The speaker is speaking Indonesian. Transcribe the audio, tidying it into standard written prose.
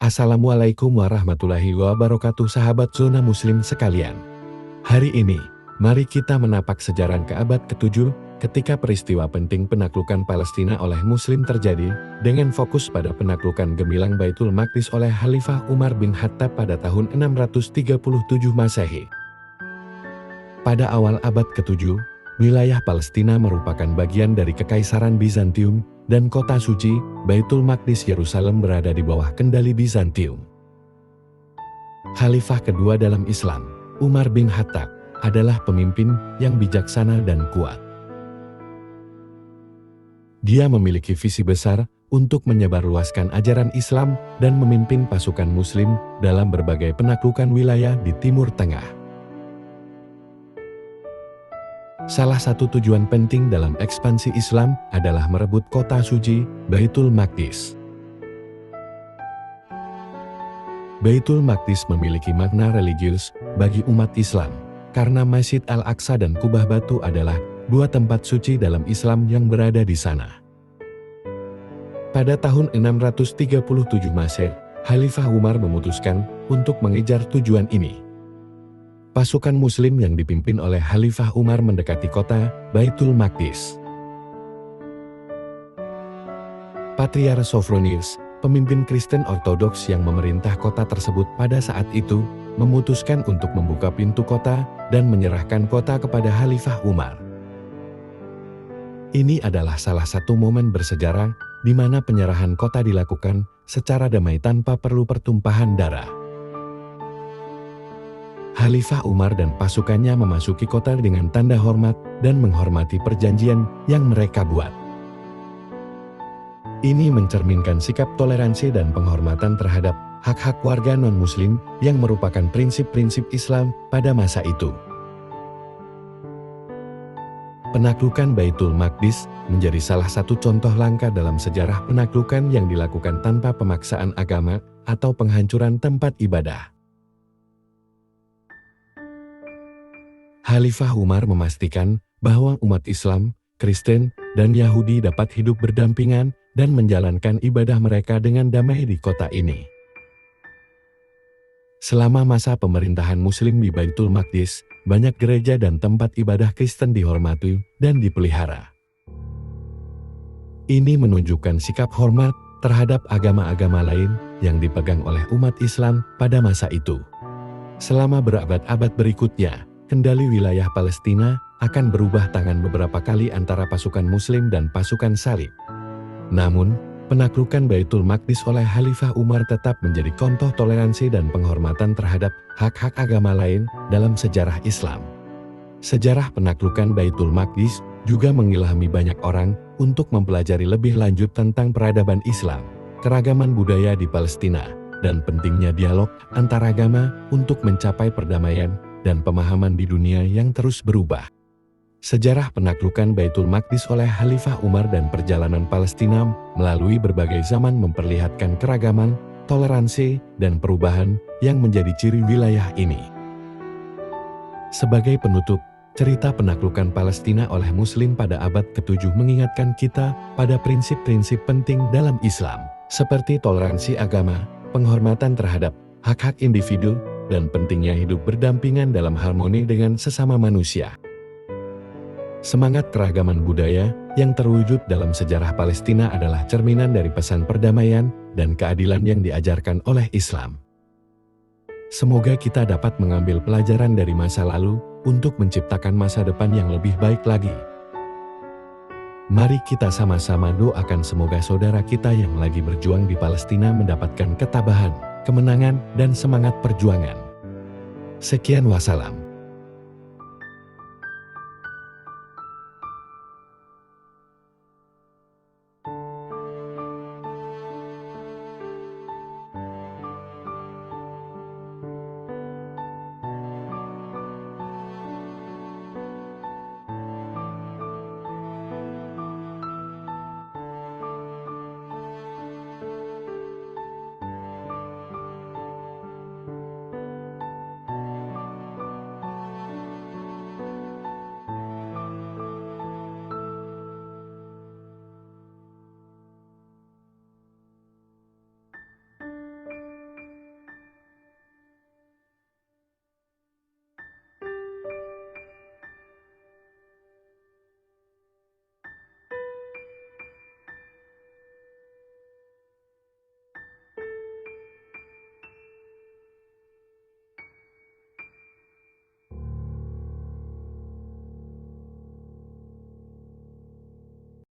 Assalamualaikum warahmatullahi wabarakatuh sahabat Zona Muslim sekalian. Hari ini, mari kita menapak sejarah ke abad ke-7 ketika peristiwa penting penaklukan Palestina oleh Muslim terjadi dengan fokus pada penaklukan gemilang Baitul Maqdis oleh Khalifah Umar bin Khattab pada tahun 637 Masehi. Pada awal abad ke-7, wilayah Palestina merupakan bagian dari Kekaisaran Bizantium dan kota suci, Baitul Maqdis Yerusalem berada di bawah kendali Bizantium. Khalifah kedua dalam Islam, Umar bin Khattab, adalah pemimpin yang bijaksana dan kuat. Dia memiliki visi besar untuk menyebarluaskan ajaran Islam dan memimpin pasukan Muslim dalam berbagai penaklukan wilayah di Timur Tengah. Salah satu tujuan penting dalam ekspansi Islam adalah merebut kota suci, Baitul Maqdis. Baitul Maqdis memiliki makna religius bagi umat Islam, karena Masjid Al-Aqsa dan Kubah Batu adalah dua tempat suci dalam Islam yang berada di sana. Pada tahun 637 Masehi, Khalifah Umar memutuskan untuk mengejar tujuan ini. Pasukan Muslim yang dipimpin oleh Khalifah Umar mendekati kota Baitul Maqdis. Patriark Sophronius, pemimpin Kristen Ortodoks yang memerintah kota tersebut pada saat itu, memutuskan untuk membuka pintu kota dan menyerahkan kota kepada Khalifah Umar. Ini adalah salah satu momen bersejarah di mana penyerahan kota dilakukan secara damai tanpa perlu pertumpahan darah. Khalifah Umar dan pasukannya memasuki kota dengan tanda hormat dan menghormati perjanjian yang mereka buat. Ini mencerminkan sikap toleransi dan penghormatan terhadap hak-hak warga non-Muslim yang merupakan prinsip-prinsip Islam pada masa itu. Penaklukan Baitul Maqdis menjadi salah satu contoh langka dalam sejarah penaklukan yang dilakukan tanpa pemaksaan agama atau penghancuran tempat ibadah. Khalifah Umar memastikan bahwa umat Islam, Kristen, dan Yahudi dapat hidup berdampingan dan menjalankan ibadah mereka dengan damai di kota ini. Selama masa pemerintahan Muslim di Baitul Maqdis, banyak gereja dan tempat ibadah Kristen dihormati dan dipelihara. Ini menunjukkan sikap hormat terhadap agama-agama lain yang dipegang oleh umat Islam pada masa itu. Selama berabad-abad berikutnya, kendali wilayah Palestina akan berubah tangan beberapa kali antara pasukan Muslim dan pasukan Salib. Namun, penaklukan Baitul Maqdis oleh Khalifah Umar tetap menjadi contoh toleransi dan penghormatan terhadap hak-hak agama lain dalam sejarah Islam. Sejarah penaklukan Baitul Maqdis juga mengilhami banyak orang untuk mempelajari lebih lanjut tentang peradaban Islam, keragaman budaya di Palestina, dan pentingnya dialog antaragama untuk mencapai perdamaian dan pemahaman di dunia yang terus berubah. Sejarah penaklukan Baitul Maqdis oleh Khalifah Umar dan perjalanan Palestina melalui berbagai zaman memperlihatkan keragaman, toleransi, dan perubahan yang menjadi ciri wilayah ini. Sebagai penutup, cerita penaklukan Palestina oleh Muslim pada abad ke-7 mengingatkan kita pada prinsip-prinsip penting dalam Islam, seperti toleransi agama, penghormatan terhadap hak-hak individu, dan pentingnya hidup berdampingan dalam harmoni dengan sesama manusia. Semangat keragaman budaya yang terwujud dalam sejarah Palestina adalah cerminan dari pesan perdamaian dan keadilan yang diajarkan oleh Islam. Semoga kita dapat mengambil pelajaran dari masa lalu untuk menciptakan masa depan yang lebih baik lagi. Mari kita sama-sama doakan semoga saudara kita yang lagi berjuang di Palestina mendapatkan ketabahan, kemenangan, dan semangat perjuangan. Sekian wassalam.